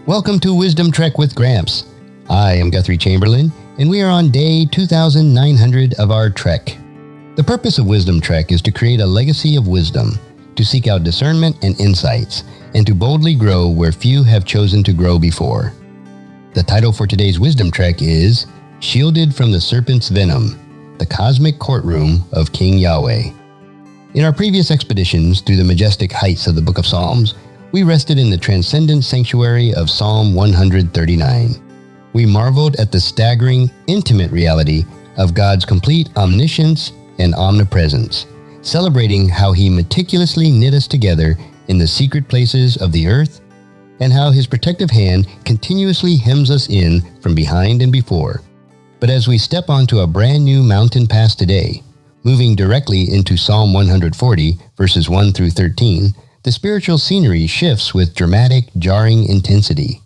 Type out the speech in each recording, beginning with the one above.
Welcome to Wisdom Trek with Gramps. I am Guthrie Chamberlain, and we are on day 2900 of our trek. The purpose of Wisdom Trek is to create a legacy of wisdom, to seek out discernment and insights, and to boldly grow where few have chosen to grow before. The title for today's Wisdom Trek is Shielded from the Serpent's Venom, the Cosmic Courtroom of King Yahweh. In our previous expeditions through the majestic heights of the Book of Psalms, we rested in the transcendent sanctuary of Psalm 139. We marveled at the staggering, intimate reality of God's complete omniscience and omnipresence, celebrating how He meticulously knit us together in the secret places of the earth, and how His protective hand continuously hems us in from behind and before. But as we step onto a brand new mountain pass today, moving directly into Psalm 140, verses 1 through 13, the spiritual scenery shifts with dramatic, jarring intensity.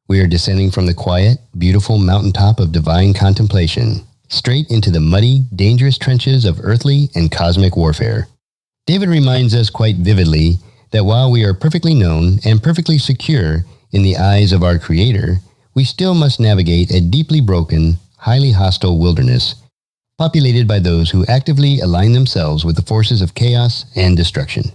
We are descending from the quiet, beautiful mountaintop of divine contemplation, straight into the muddy, dangerous trenches of earthly and cosmic warfare. David reminds us quite vividly that while we are perfectly known and perfectly secure in the eyes of our Creator, we still must navigate a deeply broken, highly hostile wilderness, populated by those who actively align themselves with the forces of chaos and destruction.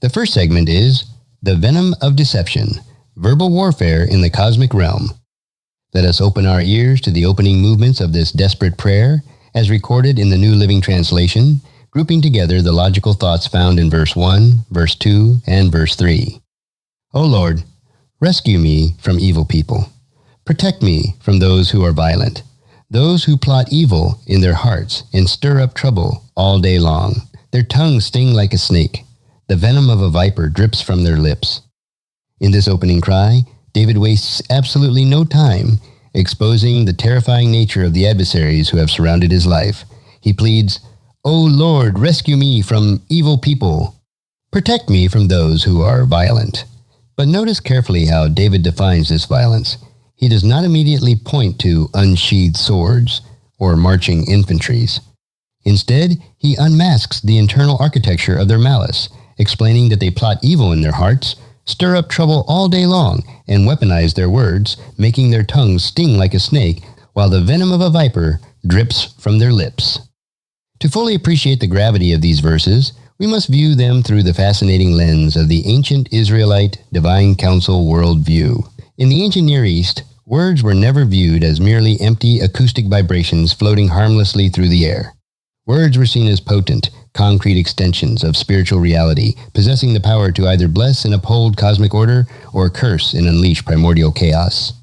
The first segment is The Venom of Deception, Verbal Warfare in the Cosmic Realm. Let us open our ears to the opening movements of this desperate prayer, as recorded in the New Living Translation, grouping together the logical thoughts found in verse 1, verse 2, and verse 3. O Lord, rescue me from evil people. Protect me from those who are violent, those who plot evil in their hearts and stir up trouble all day long. Their tongues sting like a snake. The venom of a viper drips from their lips. In this opening cry, David wastes absolutely no time exposing the terrifying nature of the adversaries who have surrounded his life. He pleads, O Lord, rescue me from evil people. Protect me from those who are violent. But notice carefully how David defines this violence. He does not immediately point to unsheathed swords or marching infantries. Instead, he unmasks the internal architecture of their malice, explaining that they plot evil in their hearts, stir up trouble all day long, and weaponize their words, making their tongues sting like a snake, while the venom of a viper drips from their lips. To fully appreciate the gravity of these verses, we must view them through the fascinating lens of the ancient Israelite Divine Council worldview. In the ancient Near East, words were never viewed as merely empty acoustic vibrations floating harmlessly through the air. Words were seen as potent, concrete extensions of spiritual reality, possessing the power to either bless and uphold cosmic order or curse and unleash primordial chaos.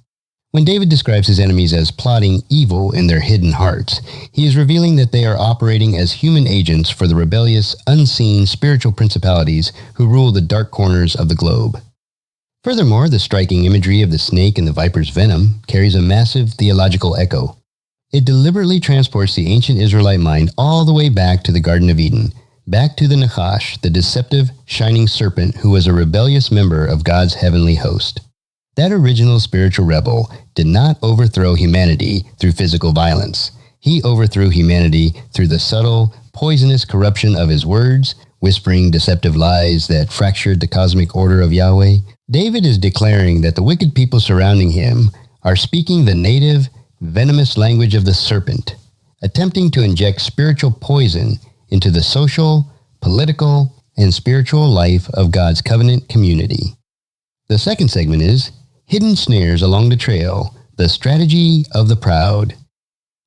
When David describes his enemies as plotting evil in their hidden hearts, he is revealing that they are operating as human agents for the rebellious, unseen spiritual principalities who rule the dark corners of the globe. Furthermore, the striking imagery of the snake and the viper's venom carries a massive theological echo. It deliberately transports the ancient Israelite mind all the way back to the Garden of Eden, back to the Nachash, the deceptive, shining serpent who was a rebellious member of God's heavenly host. That original spiritual rebel did not overthrow humanity through physical violence. He overthrew humanity through the subtle, poisonous corruption of his words, whispering deceptive lies that fractured the cosmic order of Yahweh. David is declaring that the wicked people surrounding him are speaking the native, venomous language of the serpent, attempting to inject spiritual poison into the social, political, and spiritual life of God's covenant community. The second segment is Hidden Snares Along the Trail, the Strategy of the Proud.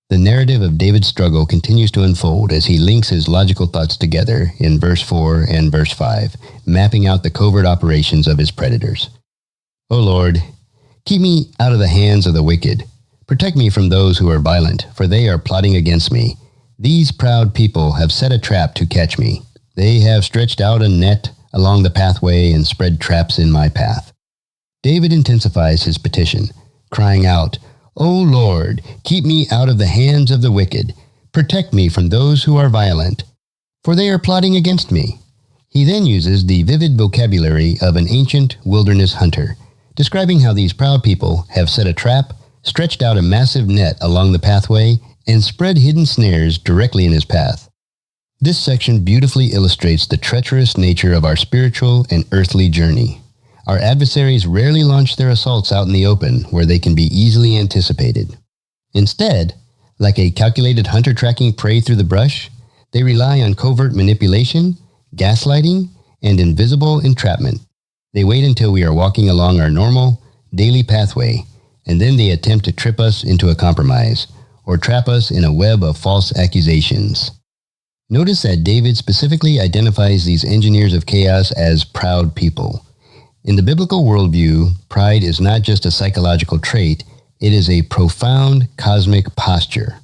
The narrative of David's struggle continues to unfold as he links his logical thoughts together in verse 4 and verse 5, mapping out the covert operations of his predators. O Lord, keep me out of the hands of the wicked. Protect me from those who are violent, for they are plotting against me. These proud people have set a trap to catch me. They have stretched out a net along the pathway and spread traps in my path. David intensifies his petition, crying out, O Lord, keep me out of the hands of the wicked. Protect me from those who are violent, for they are plotting against me. He then uses the vivid vocabulary of an ancient wilderness hunter, describing how these proud people have set a trap, stretched out a massive net along the pathway, and spread hidden snares directly in his path. This section beautifully illustrates the treacherous nature of our spiritual and earthly journey. Our adversaries rarely launch their assaults out in the open where they can be easily anticipated. Instead, like a calculated hunter tracking prey through the brush, they rely on covert manipulation, gaslighting, and invisible entrapment. They wait until we are walking along our normal, daily pathway, and then they attempt to trip us into a compromise, or trap us in a web of false accusations. Notice that David specifically identifies these engineers of chaos as proud people. In the biblical worldview, pride is not just a psychological trait, it is a profound cosmic posture.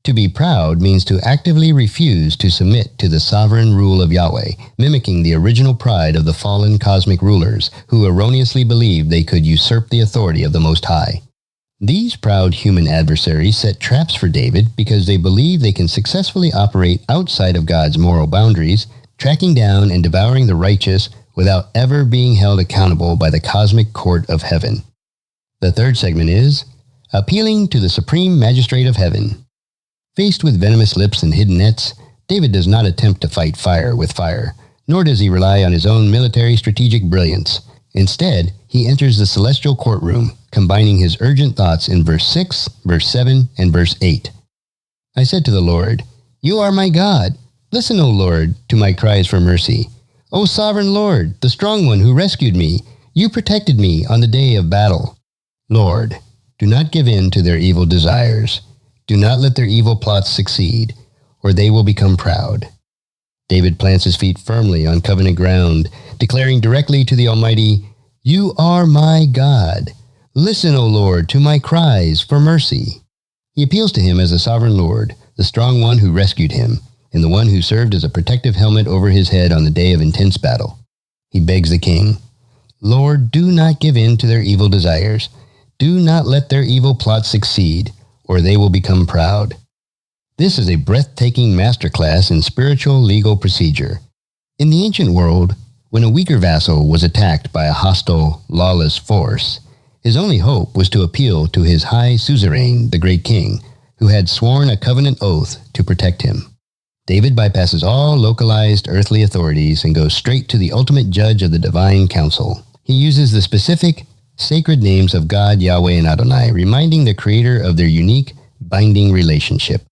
To be proud means to actively refuse to submit to the sovereign rule of Yahweh, mimicking the original pride of the fallen cosmic rulers who erroneously believed they could usurp the authority of the Most High. These proud human adversaries set traps for David because they believe they can successfully operate outside of God's moral boundaries, tracking down and devouring the righteous without ever being held accountable by the cosmic court of heaven. The third segment is appealing to the supreme magistrate of heaven. Faced with venomous lips and hidden nets, David does not attempt to fight fire with fire, nor does he rely on his own military strategic brilliance. Instead, he enters the celestial courtroom, combining his urgent thoughts in verse 6, verse 7, and verse 8. I said to the Lord, "You are my God. Listen, O Lord, to my cries for mercy. O sovereign Lord, the strong one who rescued me, you protected me on the day of battle. Lord, do not give in to their evil desires. Do not let their evil plots succeed, or they will become proud." David plants his feet firmly on covenant ground, declaring directly to the Almighty, "You are my God. Listen, O Lord, to my cries for mercy." He appeals to him as the sovereign Lord, the strong one who rescued him, and the one who served as a protective helmet over his head on the day of intense battle. He begs the king, "Lord, do not give in to their evil desires. Do not let their evil plots succeed, or they will become proud." This is a breathtaking masterclass in spiritual legal procedure. In the ancient world, when a weaker vassal was attacked by a hostile, lawless force, his only hope was to appeal to his high suzerain, the great king, who had sworn a covenant oath to protect him. David bypasses all localized earthly authorities and goes straight to the ultimate judge of the divine council. He uses the specific, sacred names of God, Yahweh, and Adonai, reminding the creator of their unique, binding relationship.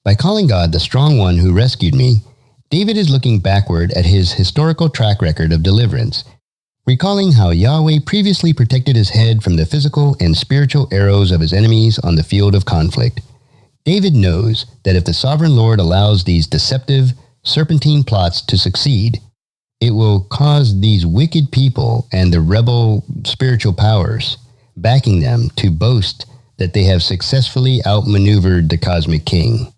By calling God the strong one who rescued me, David is looking backward at his historical track record of deliverance, recalling how Yahweh previously protected his head from the physical and spiritual arrows of his enemies on the field of conflict. David knows that if the sovereign Lord allows these deceptive, serpentine plots to succeed, it will cause these wicked people and the rebel spiritual powers backing them to boast that they have successfully outmaneuvered the cosmic king.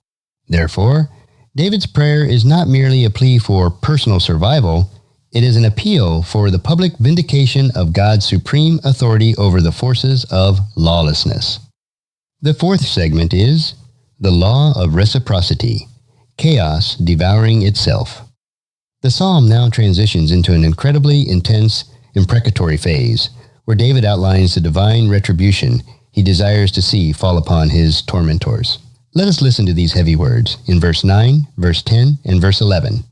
Therefore, David's prayer is not merely a plea for personal survival, it is an appeal for the public vindication of God's supreme authority over the forces of lawlessness. The fourth segment is the law of reciprocity, chaos devouring itself. The psalm now transitions into an incredibly intense, imprecatory phase, where David outlines the divine retribution he desires to see fall upon his tormentors. Let us listen to these heavy words in verse 9, verse 10, and verse 11.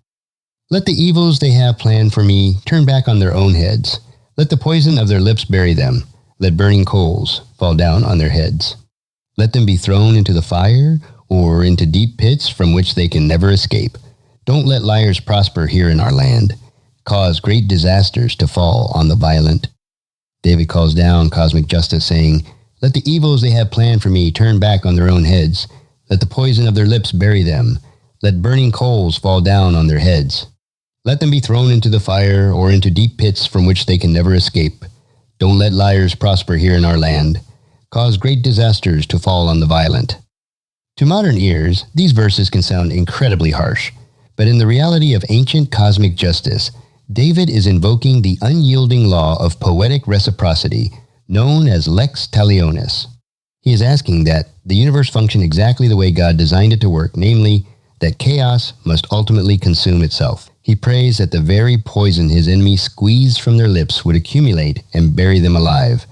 "Let the evils they have planned for me turn back on their own heads. Let the poison of their lips bury them. Let burning coals fall down on their heads. Let them be thrown into the fire or into deep pits from which they can never escape. Don't let liars prosper here in our land. Cause great disasters to fall on the violent." David calls down cosmic justice, saying, "Let the evils they have planned for me turn back on their own heads. Let the poison of their lips bury them. Let burning coals fall down on their heads. Let them be thrown into the fire or into deep pits from which they can never escape. Don't let liars prosper here in our land. Cause great disasters to fall on the violent." To modern ears, these verses can sound incredibly harsh, but in the reality of ancient cosmic justice, David is invoking the unyielding law of poetic reciprocity, known as lex talionis. He is asking that the universe function exactly the way God designed it to work, namely, that chaos must ultimately consume itself. He prays that the very poison his enemies squeeze from their lips would accumulate and bury them alive.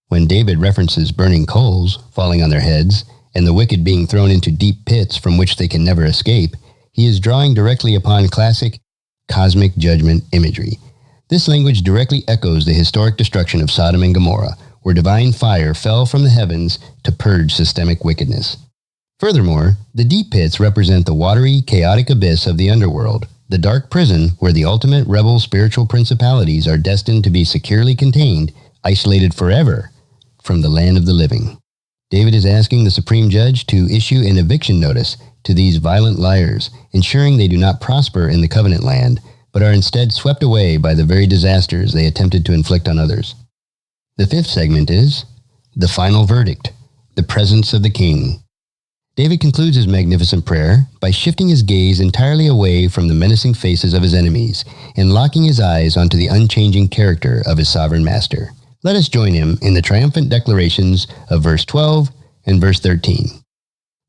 When David references burning coals falling on their heads and the wicked being thrown into deep pits from which they can never escape, he is drawing directly upon classic cosmic judgment imagery. This language directly echoes the historic destruction of Sodom and Gomorrah, where divine fire fell from the heavens to purge systemic wickedness. Furthermore, the deep pits represent the watery, chaotic abyss of the underworld, the dark prison where the ultimate rebel spiritual principalities are destined to be securely contained, isolated forever from the land of the living. David is asking the Supreme Judge to issue an eviction notice to these violent liars, ensuring they do not prosper in the covenant land, but are instead swept away by the very disasters they attempted to inflict on others. The fifth segment is the final verdict, the presence of the king. David concludes his magnificent prayer by shifting his gaze entirely away from the menacing faces of his enemies and locking his eyes onto the unchanging character of his sovereign master. Let us join him in the triumphant declarations of verse 12 and verse 13.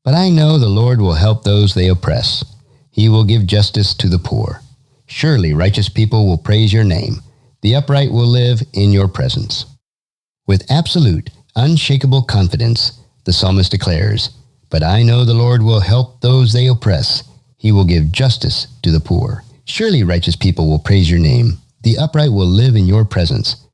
But I know the Lord will help those they oppress. He will give justice to the poor. Surely righteous people will praise your name. The upright will live in your presence. With absolute, unshakable confidence, the psalmist declares, But I know the Lord will help those they oppress. He will give justice to the poor. Surely righteous people will praise your name. The upright will live in your presence.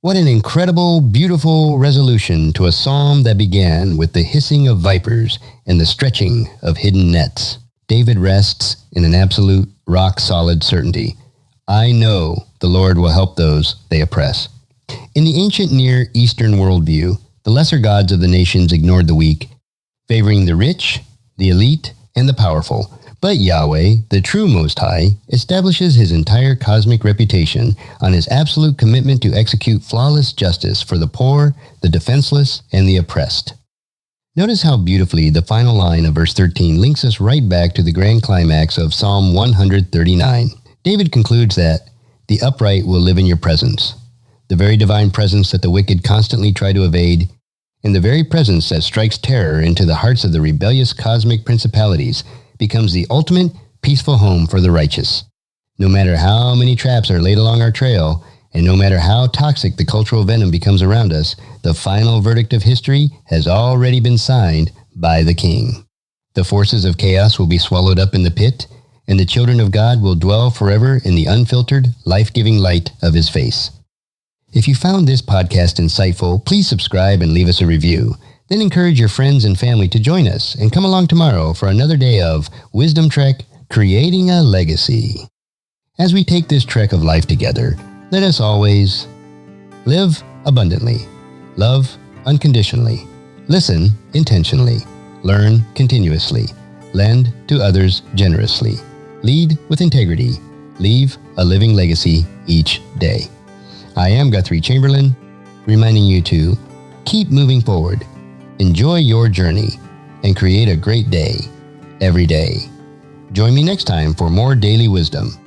What an incredible, beautiful resolution to a psalm that began with the hissing of vipers and the stretching of hidden nets. David rests in an absolute, rock-solid certainty. I know the Lord will help those they oppress. In the ancient Near Eastern worldview, the lesser gods of the nations ignored the weak, favoring the rich, the elite, and the powerful. But Yahweh, the true Most High, establishes his entire cosmic reputation on his absolute commitment to execute flawless justice for the poor, the defenseless, and the oppressed. Notice how beautifully the final line of verse 13 links us right back to the grand climax of Psalm 139. David concludes that, the upright will live in your presence, the very divine presence that the wicked constantly try to evade, and the very presence that strikes terror into the hearts of the rebellious cosmic principalities becomes the ultimate peaceful home for the righteous. No matter how many traps are laid along our trail, and no matter how toxic the cultural venom becomes around us, the final verdict of history has already been signed by the King. The forces of chaos will be swallowed up in the pit, and the children of God will dwell forever in the unfiltered, life-giving light of his face. If you found this podcast insightful, please subscribe and leave us a review. Then encourage your friends and family to join us and come along tomorrow for another day of Wisdom Trek, Creating a Legacy. As we take this trek of life together, let us always live abundantly, love unconditionally, listen intentionally, learn continuously, lend to others generously, lead with integrity, leave a living legacy each day. I am Guthrie Chamberlain, reminding you to keep moving forward, enjoy your journey, and create a great day every day. Join me next time for more daily wisdom.